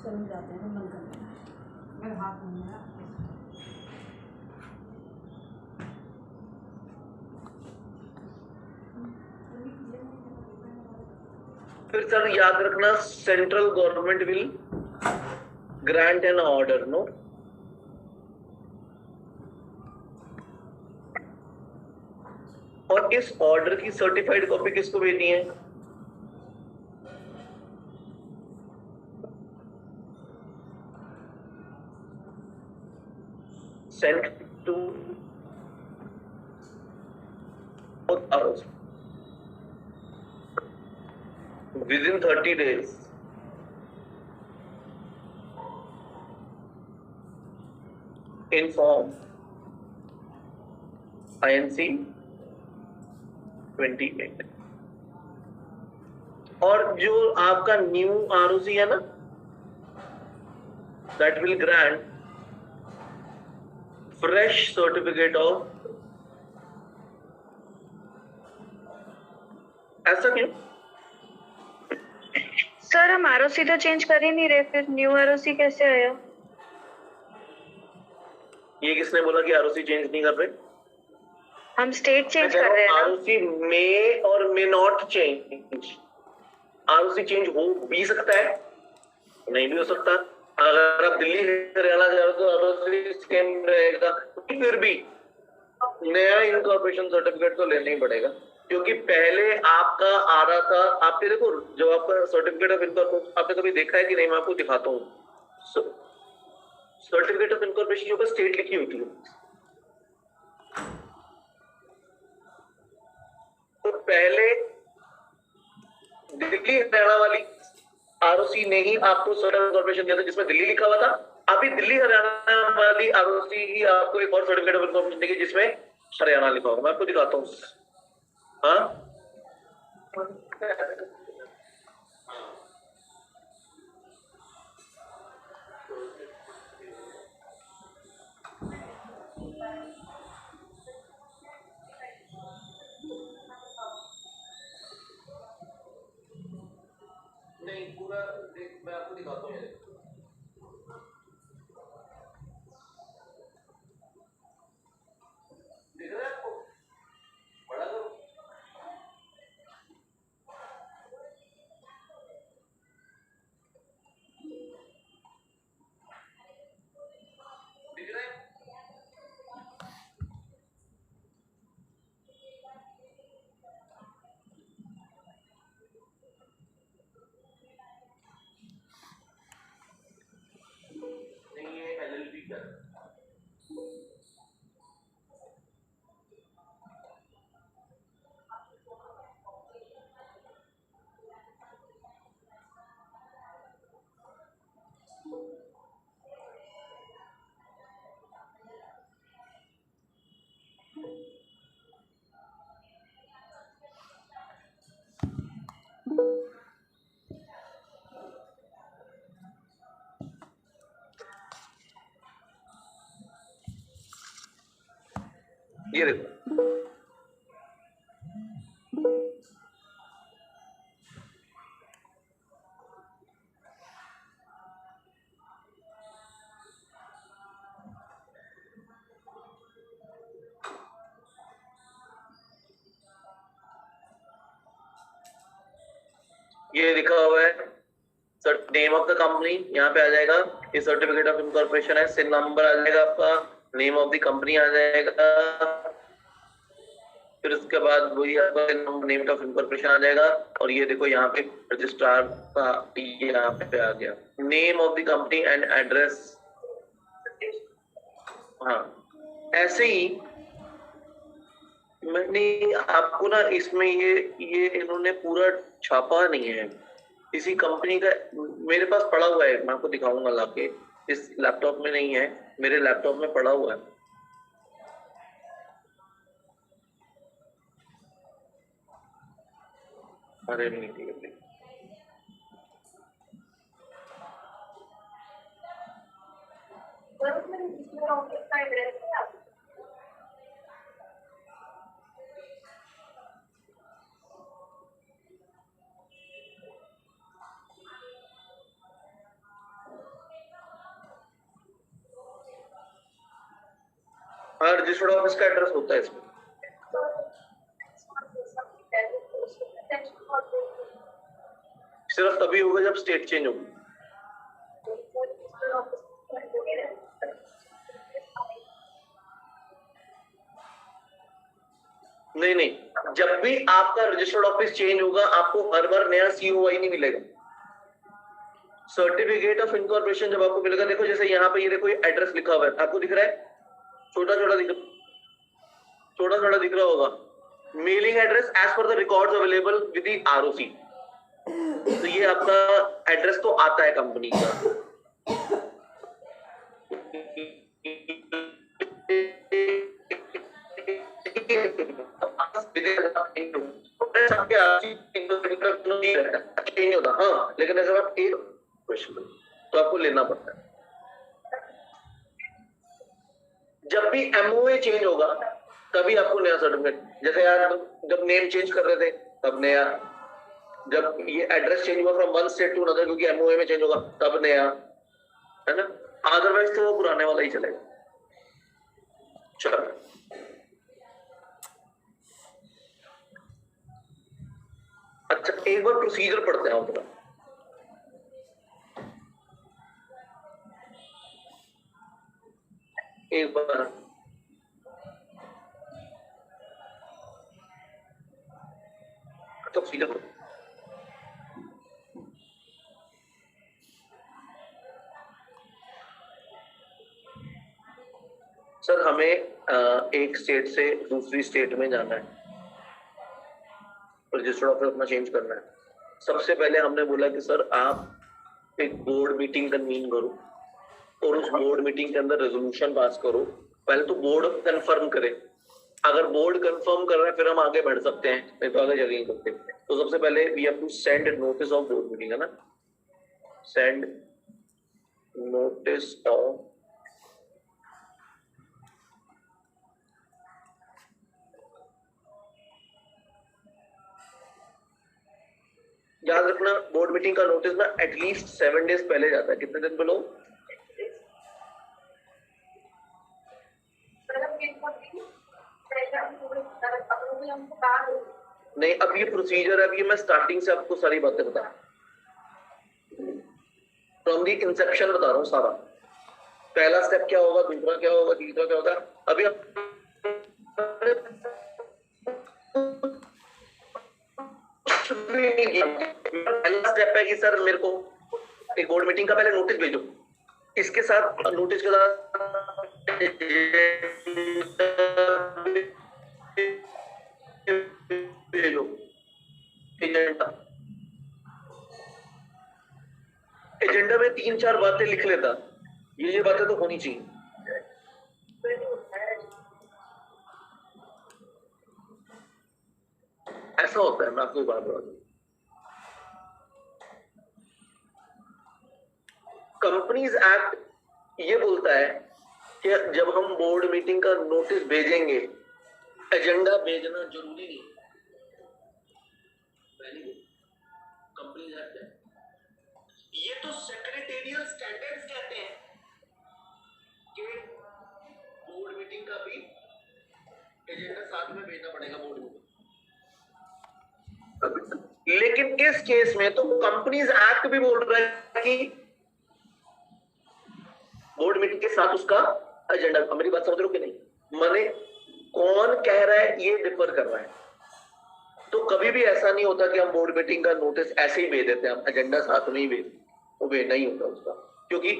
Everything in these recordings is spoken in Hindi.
चल जाते हैं बंद करना मेरे हाथ में है। फिर सर याद रखना, central government will grant an order, no, और इस ऑर्डर की सर्टिफाइड कॉपी किसको भेजनी है? Sent to within 30 days. In form INC 28. और जो आपका न्यू ROC है ना, that will grant fresh certificate of, ऐसा क्यों? सर हम आरओसी तो चेंज कर ही नहीं रहे, फिर न्यू आरओसी कैसे आया? ये किसने बोला कि आरओसी चेंज नहीं कर रहे? हम स्टेट चेंज कर रहे हैं ना। आरओसी मे और may not change. ROC change हो भी सकता है, नहीं भी हो सकता। अगर आप दिल्ली हरियाणा जा रहे हो तो आरओसी सेम रहेगा, फिर भी नया इनकॉर्पोरेशन सर्टिफिकेट तो लेना ही पड़ेगा, क्योंकि पहले आपका आ रहा था। आपके देखो, जो आपका सर्टिफिकेट ऑफ इनकॉर्पोरेशन आपने कभी देखा है कि नहीं? मैं आपको दिखाता हूँ। सर्टिफिकेट ऑफ इनकॉर्पोरेशन के ऊपर स्टेट लिखी होती है। तो पहले दिल्ली हरियाणा वाली आरओसी ने ही आपको सर्टिफिकेट कॉर्पोरेशन दिया था जिसमें दिल्ली लिखा हुआ था। अभी दिल्ली हरियाणा वाली आरओसी ही आपको एक और सर्टिफिकेट ऑफ इनकॉर्पोरेशन देगी जिसमें हरियाणा लिखा होगा। मैं आपको दिखाता हूँ। हाँ, नहीं पूरा मैं आपको दिखाता हूँ। दिख रहा है आपको? बड़ा करो। दिख रहा है? नहीं, ये LLB का है। ये देखो, ये लिखा हुआ है नेम ऑफ द कंपनी, यहाँ पे आ जाएगा। ये सर्टिफिकेट ऑफ इनकॉर्पोरेशन है, सिन नंबर आ जाएगा आपका, नेम ऑफ द कंपनी आ जाएगा, फिर उसके बाद वही आपका नेम ऑफ इनकॉर्पोरेशन आ जाएगा। और ये देखो यहाँ पे रजिस्ट्रार का यहाँ पे आ गया, name of the company and address. हाँ, ऐसे ही मैंने आपको ना इसमें ये इन्होंने पूरा छापा नहीं है किसी कंपनी का। मेरे पास पड़ा हुआ है, मैं आपको दिखाऊंगा लाके। इस लैपटॉप में नहीं है, मेरे लैपटॉप में पड़ा हुआ है। अरे नहीं, ठीक है। हाँ रजिस्टर्ड ऑफिस का एड्रेस होता है इसमें। सिर्फ तभी होगा जब स्टेट चेंज होगी। नहीं नहीं, जब भी आपका रजिस्टर्ड ऑफिस चेंज होगा आपको हर बार नया सीओआई नहीं मिलेगा। सर्टिफिकेट ऑफ इनकॉर्पोरेशन जब आपको मिलेगा, देखो जैसे यहाँ पे ये देखो ये एड्रेस लिखा हुआ है, आपको दिख रहा है, छोटा छोटा दिख रहा होगा, mailing address as per the records available with the ROC. तो ये आपका एड्रेस तो आता है कंपनी का। नहीं होता, हाँ, लेकिन अगर आप एक क्वेश्चन तो आपको लेना पड़ता है। जब भी एमओए चेंज होगा तभी आपको नया सर्टिफिकेट, जैसे यार जब नेम चेंज कर रहे थे तब नया, जब ये एड्रेस चेंज हुआ from one state to another क्योंकि एमओए में चेंज होगा तब नया, है ना, अदरवाइज तो वो पुराने वाला ही चलेगा। चलो अच्छा, एक बार प्रोसीजर पढ़ते हैं अपना। एक बार तो प्रोसीजर सर, हमें एक स्टेट से दूसरी स्टेट में जाना है, रजिस्टर्ड ऑफिस अपना चेंज करना है। सबसे पहले हमने बोला कि सर आप एक बोर्ड मीटिंग कन्वीन करो और उस बोर्ड मीटिंग के अंदर रेजोल्यूशन पास करो। पहले तो बोर्ड कंफर्म करे, अगर बोर्ड कंफर्म कर रहा है फिर हम आगे बढ़ सकते हैं, नहीं तो आगे जगह नहीं सकते। तो सबसे पहले we have to send notice of board meeting, है ना, सेंड नोटिस ऑफ याद रखना बोर्ड मीटिंग का नोटिस ना एटलीस्ट 7 डेज पहले जाता है। कितने दिन बोलो? नहीं, अब ये प्रोसीजर है, अब ये मैं स्टार्टिंग से आपको सारी बातें बता, फ्रॉम दी इंसेप्शन बता रहा हूँ सारा। पहला स्टेप क्या होगा, दूसरा क्या होगा, तीसरा क्या होगा। अभी पहला स्टेप है कि सर मेरे को एक बोर्ड मीटिंग का पहले नोटिस भेजो, इसके साथ नोटिस के साथ भेजो एजेंडा में 3-4 बातें लिख लेता, ये बातें तो होनी चाहिए। ऐसा होता है, मैं आपको बात बता दूं, कंपनीज एक्ट ये बोलता है कि जब हम बोर्ड मीटिंग का नोटिस भेजेंगे, एजेंडा भेजना जरूरी नहीं। कंपनीज एक्ट है, ये तो सेक्रेटेरियल स्टैंडर्ड्स कहते हैं कि बोर्ड मीटिंग का भी एजेंडा साथ में भेजना पड़ेगा बोर्ड में। लेकिन इस केस में तो कंपनीज एक्ट भी बोल रहा है कि बोर्ड मीटिंग के साथ उसका एजेंडा। मेरी बात समझ रहे हो कि नहीं? माने कौन कह रहा है ये डिफर कर रहा है। तो कभी भी ऐसा नहीं होता कि हम बोर्ड मीटिंग का नोटिस ऐसे ही भेज देते हैं, हम एजेंडा साथ में ही भेज, वो भेजना ही होता उसका, क्योंकि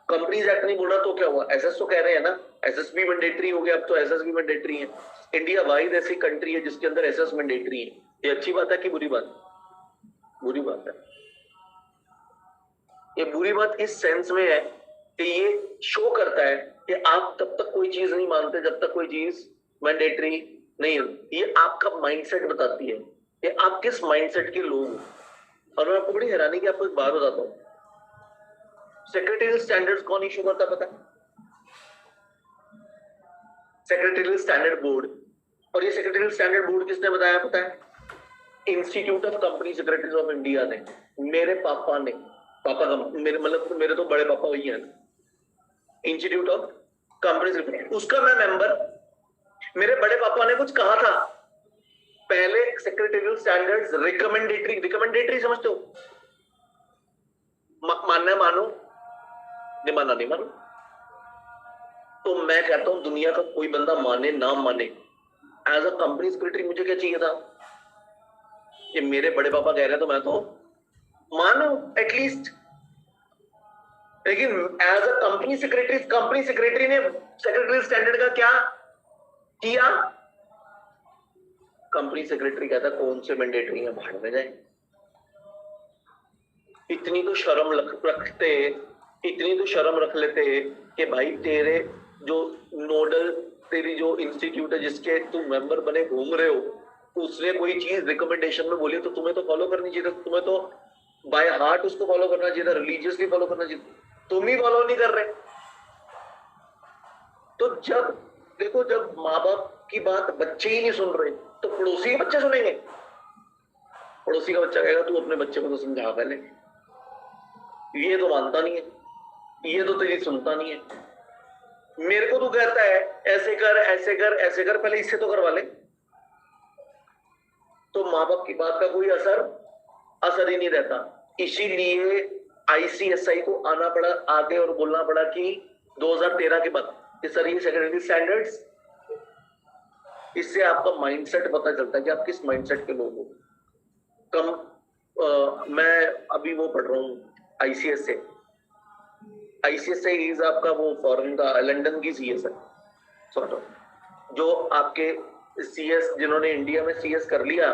कंपनीज एक्ट नहीं बोल रहा। तो क्या हुआ, एसएस तो कह रहे हैं ना, एसएस भी मैंडेटरी हो गया, अब तो एसएस भी मैंडेटरी है। इंडिया वाइड ऐसी कंट्री है जिसके अंदर एसएस मैंडेटरी है। ये अच्छी बात है कि बुरी बात? बुरी बात है। ये बुरी बात इस सेंस में है कि ये शो करता है कि आप तब तक कोई चीज नहीं मानते जब तक कोई चीज मैंडेटरी नहीं है। ये आपका माइंडसेट बताती है कि आप किस माइंडसेट के लोग हो। और मैं आपको बड़ी हैरानी की आपको एक बात बताता हूँ, सेक्रेटरियल स्टैंडर्ड्स कौन इशू करता पता है? Secretarial standard board. और ये सेक्रेटरियल स्टैंडर्ड बोर्ड किसने बताया पता है? Institute of company secretaries of India ने। मेरे पापा ने, पापा का मेरे मतलब मेरे तो बड़े पापा वही हैं, इंस्टीट्यूट ऑफ कंपनी सेक्रेटरी, उसका मैं मेंबर मेरे बड़े पापा ने कुछ कहा था पहले, सेक्रेटरियल स्टैंडर्ड्स रिकमेंडेटरी समझते हो, मानना मानो, नहीं मानना नहीं मानो। तो मैं कहता हूं दुनिया का कोई बंदा माने ना माने, एज अ कंपनी सेक्रेटरी मुझे क्या चाहिए था कि मेरे बड़े पापा कह रहे हैं तो मैं तो मानो एटलीस्ट। लेकिन एज अ कंपनी सेक्रेटरी ने सेक्रेटरी स्टैंडर्ड का क्या किया? कंपनी सेक्रेटरी कहता कौन से मैंडेटरी है, भाड़ में जाए। इतनी तो शर्म रखते, इतनी तो शर्म रख लेते कि भाई तेरे जो नोडल, तेरी जो इंस्टीट्यूट है जिसके तुम मेंबर बने घूम रहे हो, उसने कोई चीज रिकमेंडेशन में बोली तो तुम्हें तो फॉलो करनी चाहिए, तुम्हें तो बाय हार्ट उसको फॉलो करना चाहिए, रिलीजियसली फॉलो करना चाहिए, तुम ही फॉलो नहीं कर रहे। तो जब देखो, जब माँ बाप की बात बच्चे ही नहीं सुन रहे तो पड़ोसी के बच्चे सुनेंगे। पड़ोसी का बच्चा कहेगा तू अपने बच्चे को तो समझा पहले, ये तो मानता नहीं है, ये तो तेरी सुनता नहीं है, मेरे को तू कहता है ऐसे कर ऐसे कर ऐसे कर, पहले इससे तो करवा ले। तो माँ बाप की बात का कोई असर ही नहीं रहता। इसीलिए आईसीएसआई को आना पड़ा आगे और बोलना पड़ा कि 2013 के बाद सर ये सेकेंडरी स्टैंडर्ड्स, इससे आपका माइंडसेट पता चलता है कि आप किस माइंडसेट के लोग हो। मैं अभी वो पढ़ रहा हूँ आईसीएसए इज आपका वो फॉरेन का, लंदन की सीएस है सॉर्ट ऑफ, जो आपके सीएस जिन्होंने इंडिया में सीएस कर लिया,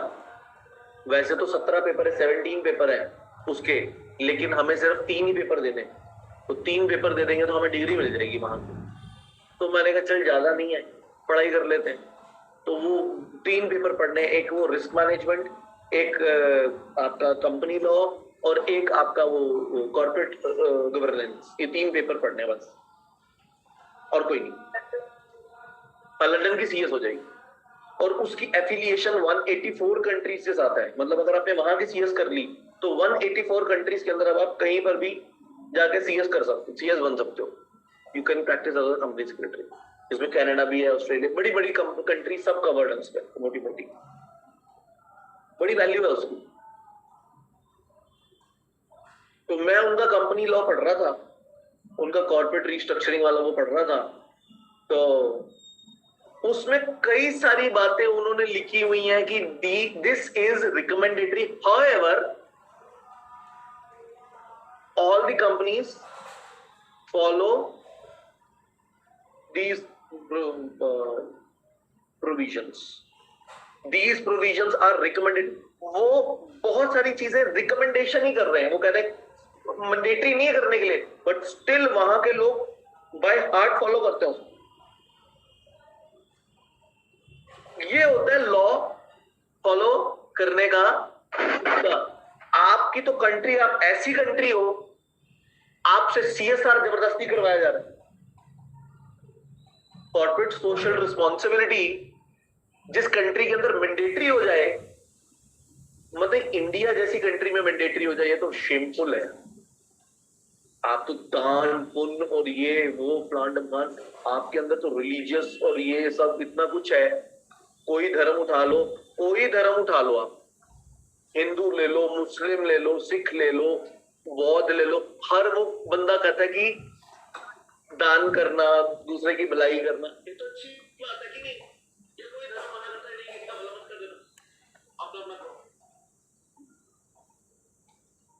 वैसे तो 17 पेपर है, 17 पेपर है उसके, लेकिन हमें सिर्फ 3 ही पेपर देने, तो 3 पेपर दे देंगे तो हमें डिग्री मिल जाएगी वहां। तो मैंने कहा चल ज्यादा नहीं है, पढ़ाई कर लेते हैं। तो वो 3 पेपर पढ़ने, एक वो रिस्क मैनेजमेंट, एक आपका कंपनी लॉ, और एक आपका वो कॉर्पोरेट गवर्नेंस, ये 3 पेपर पढ़ने बस, और कोई नहीं। लंदन की सीएस हो जाएगी और उसकी एफिलिएशन 184 कंट्रीज से आता है। मतलब अगर आपने वहां की सीएस कर ली तो 184 कंट्रीज के अंदर अब आप कहीं पर भी जाके सीएस कर सकते हो, सीएस बन सकते हो। You can practise as a company secretary. इसमें कनाडा भी है, ऑस्ट्रेलिया, बड़ी बड़ी कंट्री सब कवर्ड है उसमें, मोटी मोटी, बड़ी वैल्यू है उसकी। तो मैं उनका कंपनी लॉ पढ़ रहा था, उनका कॉर्पोरेट रिस्ट्रक्चरिंग वाला वो पढ़ रहा था, तो उसमें कई सारी बातें उन्होंने लिखी हुई हैं कि this is recommendatory, however all the companies follow these provisions. These provisions are recommended. वो बहुत सारी चीजें रिकमेंडेशन ही कर रहे हैं, वो कहते हैं मैंडेटरी नहीं है करने के लिए, बट स्टिल वहां के लोग बाय हार्ट फॉलो करते हैं। ये होता है लॉ फॉलो करने का। आपकी तो कंट्री, आप ऐसी कंट्री हो, आपसे सीएसआर जबरदस्ती करवाया जा रहा है। कॉर्पोरेट सोशल रिस्पॉन्सिबिलिटी जिस कंट्री के अंदर मैंडेटरी हो जाए, मतलब इंडिया जैसी कंट्री में मैंडेटरी हो जाए, ये तो शेमफुल है। आप तो दान पुण्य और ये वो प्लांट मान, आपके अंदर तो रिलीजियस और ये सब इतना कुछ है। कोई धर्म उठा लो, कोई धर्म उठा लो, आप हिंदू ले लो, मुस्लिम ले लो, सिख ले लो, बौद्ध ले लो, हर वो बंदा कहता है कि दान करना, दूसरे की भलाई करना, ये तो अच्छी बात है कि नहीं? ये कोई धर्म मना करता है नहीं कि इसका भला मत कर देना, अपना अपना करो।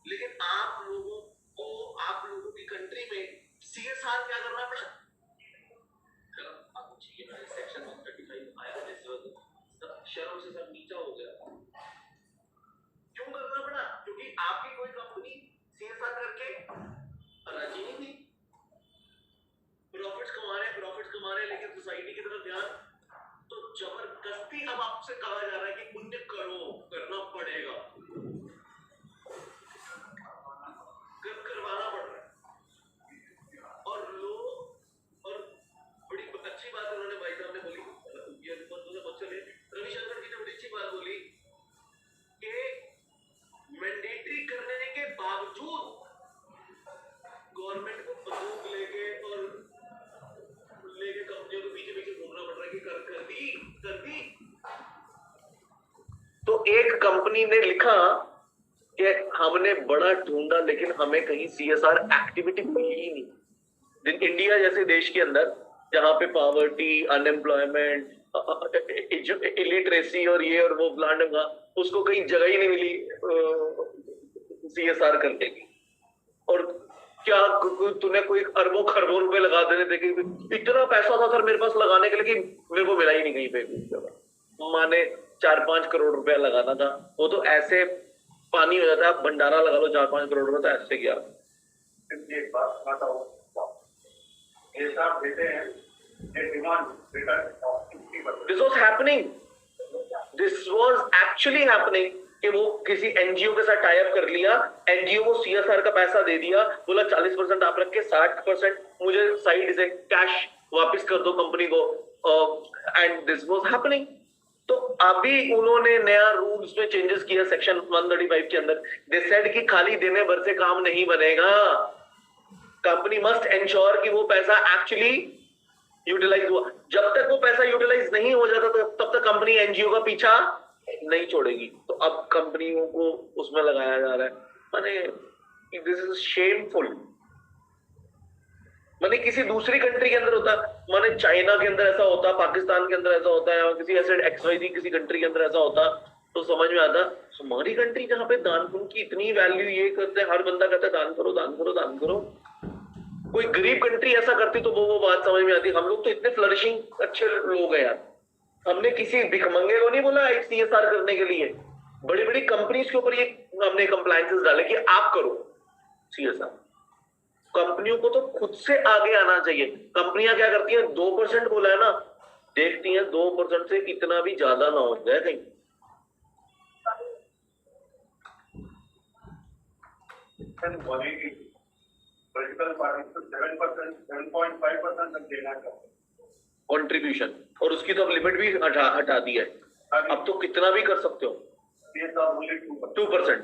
लेकिन आप लोगों की कंट्री में सीएसआर क्या करना पड़ा? आपको चाहिए ना सेक्शन 135 आया है, शर्म से सब नीचा हो गया। क्यों करना पड़ा? क्योंकि आपकी कोई कंपनी सीएसआर करके राजी नहीं थी। प्रॉफिट्स कमा रहे, लेकिन सोसाइटी की तरफ ध्यान, तो जबरदस्ती अब आपसे कहा जा रहा है कि पुण्य करो, करना पड़ेगा, करवाना पड़ रहा है। और लोग, और बड़ी अच्छी बात उन्होंने भाई साहब ने बोली, ये बहुत चले, रविशंकर जी ने बड़ी अच्छी बात बोली कि मैंडेटरी करने के बावजूद गवर्नमेंट को बंदूक लेके कंपनियों के पीछे घूमना पड़ रहा है कि कर दी। तो एक कंपनी ने लिखा कि हमने बड़ा ढूंढा लेकिन हमें कहीं सीएसआर एक्टिविटी मिली ही नहीं। इंडिया जैसे देश के अंदर जहां पे पॉवर्टी, अनएम्प्लॉयमेंट, इलिटरेसी और ये और वो प्लांट का, उसको कहीं जगह ही नहीं मिली सीएसआर करने की। और क्या तूने कोई अरबों खरबों रुपए लगा देने थे कि इतना पैसा था सर मेरे पास लगाने के लिए कि मेरे को मिला ही नहीं कहीं पे। माने 4-5 करोड़ रुपया लगाना था, वो तो ऐसे पानी हो जाता है। भंडारा लगा लो 4-5 करोड़ रुपए, तो ऐसे किया। एक बात बताओ, ये सब देते हैं, ये demand this was happening, this was actually happening कि वो किसी एनजीओ के साथ टाई अप कर लिया, एनजीओ को सीएसआर का पैसा दे दिया, बोला 40% आप रख के 60% मुझे साइड से कैश वापस कर दो कंपनी को, एंड दिस वॉज हैपनिंग। तो अभी उन्होंने नया रूल्स में चेंजेस किया सेक्शन 135 के अंदर। दे सेड कि खाली देने भर से काम नहीं बनेगा, कंपनी मस्ट एंश्योर कि वो पैसा एक्चुअली यूटिलाइज हुआ। जब तक वो पैसा यूटिलाइज नहीं हो जाता तो तब तक कंपनी एनजीओ का पीछा नहीं छोड़ेगी। तो अब कंपनियों को उसमें लगाया जा रहा है। माने दिस इज शेमफुल। माने किसी दूसरी कंट्री के अंदर होता, माने चाइना के अंदर ऐसा होता, पाकिस्तान के अंदर ऐसा होता है, किसी ऐसे XYZ किसी कंट्री के अंदर ऐसा होता तो समझ में आता। हमारी कंट्री जहां पे दान पुण्य की इतनी वैल्यू ये करते हैं, हर बंदा कहता है दान करो दान करो दान करो। कोई गरीब कंट्री ऐसा करती तो वो बात समझ में आती। हम लोग तो इतने फ्लरिशिंग अच्छे लोग हैं यार, हमने किसी भिखमंगे को नहीं बोला सीएसआर करने के लिए। बड़ी बड़ी कंपनीज के ऊपर ये हमने कंप्लायंसेस डाले कि आप करो सीएसआर। कंपनियों को तो खुद से आगे आना चाहिए। कंपनियां क्या करती हैं, 2% बोला है ना, देखती हैं 2% से इतना भी ज्यादा ना हो जाए कहीं। पॉलिटिकल पार्टी को 7%, 7.5% तक देना चाहिए कंट्रीब्यूशन, और उसकी तो अब लिमिट भी हटा दी है। अब तो कितना भी कर सकते हो, 2%।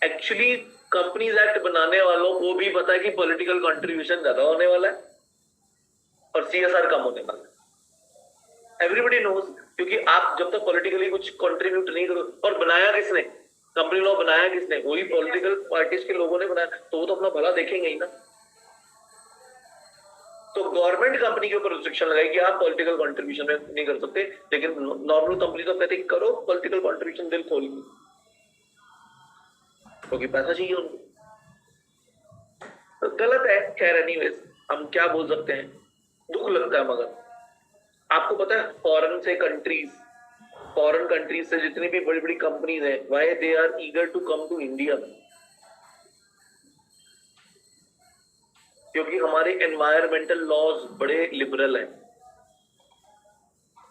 एक्चुअली कंपनीज एक्ट बनाने वालों को भी पता है कि पॉलिटिकल कंट्रीब्यूशन ज्यादा होने वाला है और सीएसआर कम होने वाला है। एवरीबडी नोज, क्योंकि आप जब तक पॉलिटिकली कुछ कंट्रीब्यूट नहीं करो, और बनाया किसने, कंपनी लॉ बनाया किसने, वही पॉलिटिकल पार्टीज के लोगों ने बनाया, तो वो तो अपना भला देखेंगे ही ना। तो गवर्नमेंट कंपनी के ऊपर रिस्ट्रिक्शन लगाई कि आप पॉलिटिकल कंट्रीब्यूशन नहीं कर सकते, लेकिन नॉर्मल कंपनी तो कहते करो पॉलिटिकल कंट्रीब्यूशन, दिल खोल के, क्योंकि पैसा चाहिए उनको। तो गलत है। खैर एनीवेज, हम क्या बोल सकते हैं, दुख लगता है। मगर आपको पता है फॉरेन कंट्रीज से जितनी भी बड़ी बड़ी कंपनीज हैं, why they are eager to come to India? क्योंकि हमारे एनवायरमेंटल लॉज बड़े लिबरल हैं।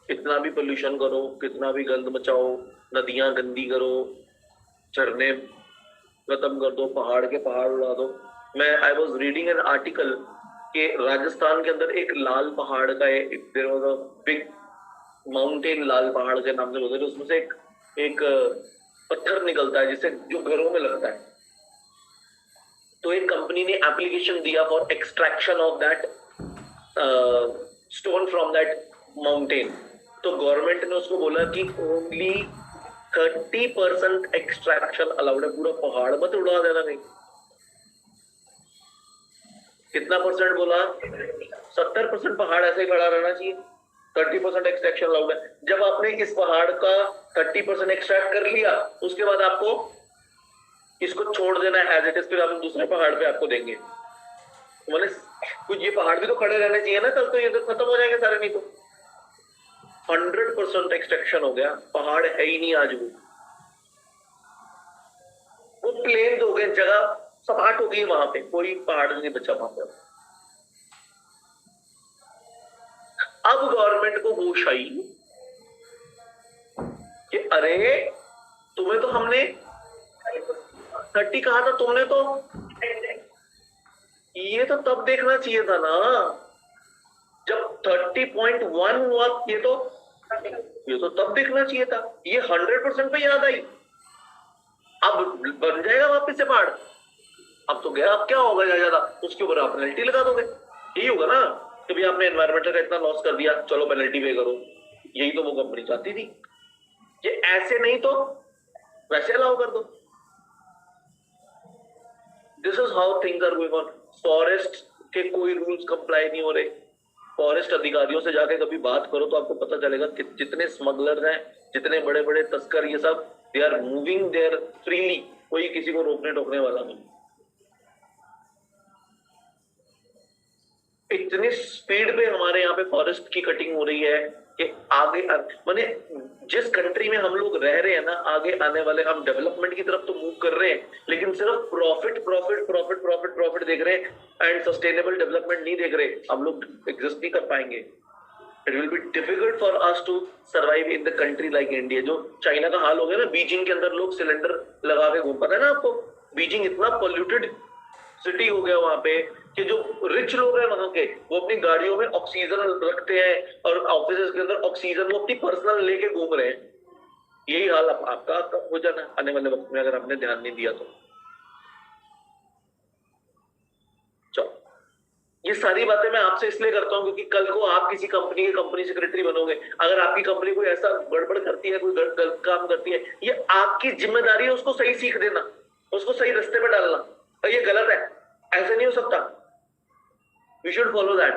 कितना भी पोल्यूशन करो, कितना भी गंद मचाओ, नदियां गंदी करो, झरने खत्म कर दो, पहाड़ के पहाड़ उड़ा दो। I was reading an article कि राजस्थान के अंदर एक लाल पहाड़ का बिग माउंटेन, लाल पहाड़ के नाम से बोलते हैं, उसमें से एक पत्थर निकलता है जिससे जो घरों में लगता है। तो एक कंपनी ने एप्लीकेशन दिया for extraction of that stone from that mountain. तो गवर्नमेंट ने उसको बोला कि ओनली 30% एक्सट्रैक्शन अलाउड है, पूरा पहाड़ मत उड़ा देना। नहीं, कितना परसेंट बोला? 70% पहाड़ ऐसे ही खड़ा रहना चाहिए, 30% एक्सट्रैक्शन अलाउड है। जब आपने इस पहाड़ का 30% एक्सट्रैक्ट कर लिया, उसके बाद आपको इसको छोड़ देना है एज इट इज, फिर हम दूसरे पहाड़ पे आपको देंगे। मतलब कुछ ये पहाड़ भी तो खड़े रहने चाहिए ना, कल तो ये तो खत्म हो जाएंगे सारे। नहीं तो 100% एक्सट्रैक्शन हो गया, पहाड़ है ही नहीं आज। वो प्लेन हो गए, जगह सपाट हो गई, वहां पे कोई पहाड़ नहीं बचा वहां पे। अब गवर्नमेंट को होश आई कि अरे तुम्हें तो हमने 30 कहा था, तुमने तो ये तो तब देखना चाहिए था ना जब 30.1 हुआ। ये तो तब देखना चाहिए था। ये 100% पे याद आई। अब बन जाएगा वापस से पहाड़। अब तो गया, अब क्या होगा ज्यादा, उसके ऊपर आप पेनल्टी लगा दोगे, यही होगा ना। कि भाई आपने एनवायरमेंटल का इतना लॉस कर दिया, चलो पेनल्टी पे करो। यही तो वो कंपनी चाहती थी कि ऐसे नहीं तो वैसे अलाउ कर दो। This is how things are going on. Forest के कोई रूल्स कंप्लाई नहीं हो रहे। फॉरेस्ट अधिकारियों से जाके कभी बात करो तो आपको पता चलेगा कि जितने स्मगलर्स हैं, जितने बड़े बड़े तस्कर, ये सब they are moving there freely, कोई किसी को रोकने टोकने वाला नहीं। इतनी स्पीड पे हमारे यहाँ पे फॉरेस्ट की कटिंग हो रही है कि आगे माने जिस कंट्री में हम लोग रह रहे हैं ना, आगे आने वाले हम डेवलपमेंट की तरफ तो मूव कर रहे हैं, लेकिन सिर्फ profit profit profit profit profit देख रहे हैं एंड सस्टेनेबल डेवलपमेंट नहीं देख रहे। हम लोग एग्जिस्ट नहीं कर पाएंगे। It will be difficult for us to survive in the country like India. जो चाइना का हाल हो गया ना, बीजिंग के अंदर लोग सिलेंडर लगा के घूम, पता है ना आपको? बीजिंग इतना पोल्यूटेड सिटी हो गया वहां पे कि जो रिच लोग हैं वहां के, वो अपनी गाड़ियों में ऑक्सीजन रखते हैं और ऑफिस के अंदर ऑक्सीजन वो अपनी पर्सनल लेके घूम रहे हैं। यही हाल आपका हो जाना आने वाले वक्त में, अगर आपने ध्यान नहीं दिया तो। चलो, ये सारी बातें मैं आपसे इसलिए करता हूं क्योंकि कल को आप किसी कंपनी के कंपनी सेक्रेटरी बनोगे। अगर आपकी कंपनी कोई ऐसा गड़बड़ करती है, कोई गलत काम करती है, ये आपकी जिम्मेदारी है उसको सही सीख देना, उसको सही रास्ते पे डालना। और ये गलत है, ऐसे नहीं हो सकता। We should follow that.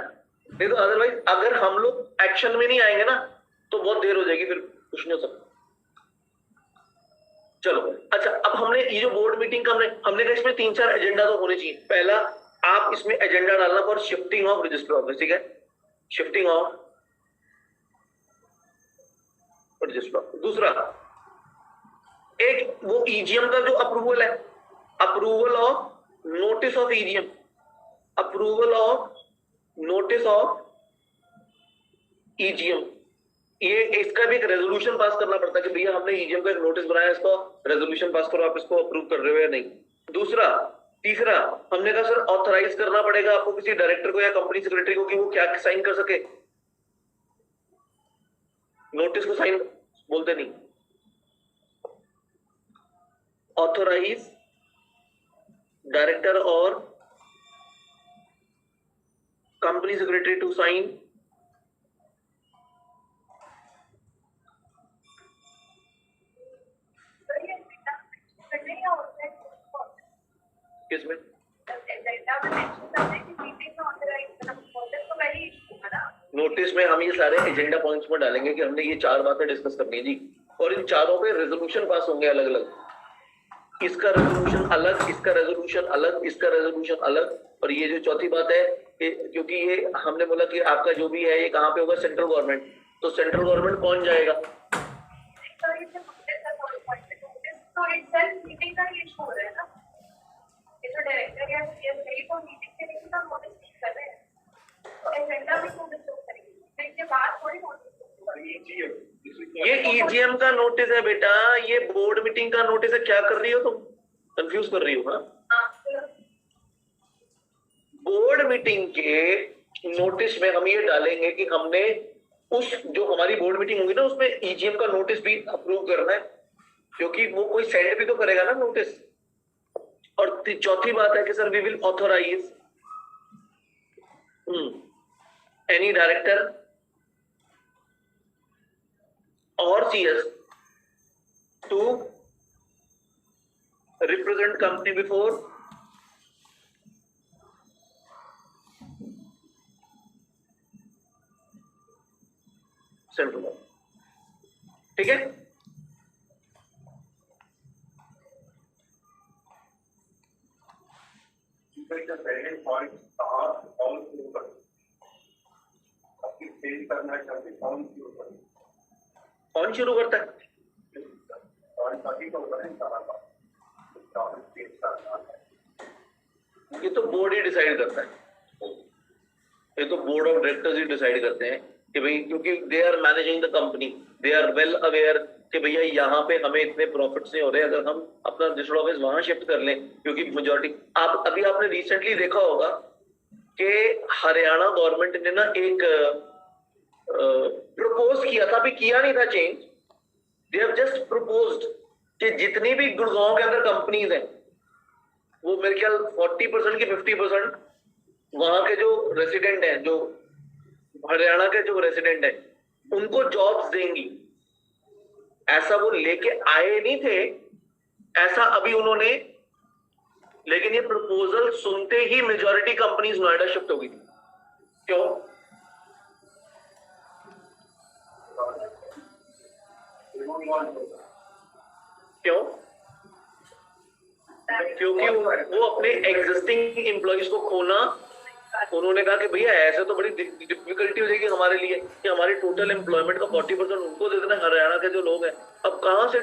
नहीं तो अदरवाइज अगर हम लोग एक्शन में नहीं आएंगे ना तो बहुत देर हो जाएगी, फिर कुछ नहीं हो सकता। चलो अच्छा, अब हमने ये जो बोर्ड मीटिंग का हमने कहा इसमें 3-4 एजेंडा तो होने चाहिए। पहला, आप इसमें एजेंडा डालना for shifting of register office, ठीक है? Shifting of register office. दूसरा, एक वो ईजीएम का जो अप्रूवल है, approval of notice of EGM, approval of notice of EGM, ये इसका भी एक रेजोल्यूशन पास करना पड़ता है कि भैया हमने ईजीएम का एक नोटिस बनाया, इसको रेजोल्यूशन पास करो, आप इसको अप्रूव कर रहे हो या नहीं। दूसरा, तीसरा, हमने कहा सर ऑथराइज करना पड़ेगा आपको किसी डायरेक्टर को या कंपनी सेक्रेटरी को कि वो क्या साइन कर सके। नोटिस को साइन बोलते नहीं, ऑथराइज डायरेक्टर और कंपनी सेक्रेटरी टू साइन किसमें? नोटिस में हम ये सारे एजेंडा पॉइंट्स में डालेंगे कि हमने ये 4 बातें डिस्कस करनी है जी, और इन चारों पे रेजोल्यूशन पास होंगे अलग अलग। इसका रेजोल्यूशन अलग, इसका रेजोल्यूशन अलग, इसका रेजोल्यूशन अलग। और ये जो चौथी बात है, क्योंकि ये हमने बोला कि आपका जो भी है ये कहाँ पे होगा, सेंट्रल गवर्नमेंट, तो सेंट्रल गवर्नमेंट कौन जाएगा? ये ईजीएम का नोटिस है बेटा, ये बोर्ड मीटिंग का नोटिस है। क्या कर रही हो तुम? कंफ्यूज कर रही हो? हाँ, बोर्ड मीटिंग के नोटिस में हम ये डालेंगे कि हमने उस जो हमारी बोर्ड मीटिंग होगी ना उसमें ईजीएम का नोटिस भी अप्रूव करना है, क्योंकि वो कोई सेंड भी तो करेगा ना नोटिस। और चौथी बात है कि sir we will authorise any director or CS to represent company before central government, ठीक है? पहले पॉइंट कौन शुरू कर, अपनी सेल करना चाहते कौन शुरू कर, कौन शुरू करता है? ये तो बोर्ड ही डिसाइड करता है। ये तो बोर्ड ऑफ डायरेक्टर्स ही डिसाइड करते हैं कि भाई, क्योंकि they are managing the company, they are well aware कि भैया यहाँ पे हमें इतने प्रॉफिट्स नहीं हो रहे, अगर हम अपना रजिस्टर्ड ऑफिस वहां शिफ्ट कर लें, क्योंकि मेजॉरिटी आप अभी आपने रिसेंटली देखा होगा कि हरियाणा गवर्नमेंट ने ना एक प्रपोज किया था, अभी किया नहीं था change, they have just proposed कि जितनी भी गुड़गांव के अंदर कंपनीज हैं वो मेरे ख्याल 40% की 50% वहां के जो रेसिडेंट हैं, जो हरियाणा के जो रेसिडेंट है उनको जॉब्स देंगी, ऐसा वो लेके आए नहीं थे, ऐसा अभी उन्होंने, लेकिन ये प्रपोजल सुनते ही मेजॉरिटी कंपनीज नोएडा शिफ्ट हो गई थी। क्यों? क्यों? क्योंकि वो अपने एग्जिस्टिंग एम्प्लॉइज को खोना, उन्होंने कहा कि भैया ऐसे तो बड़ी डिफिकल्टी हो जाएगी हमारे लिए कि हमारी टोटल एम्प्लॉयमेंट का 40% उनको दे देना, हरियाणा के जो लोग हैं अब कहां से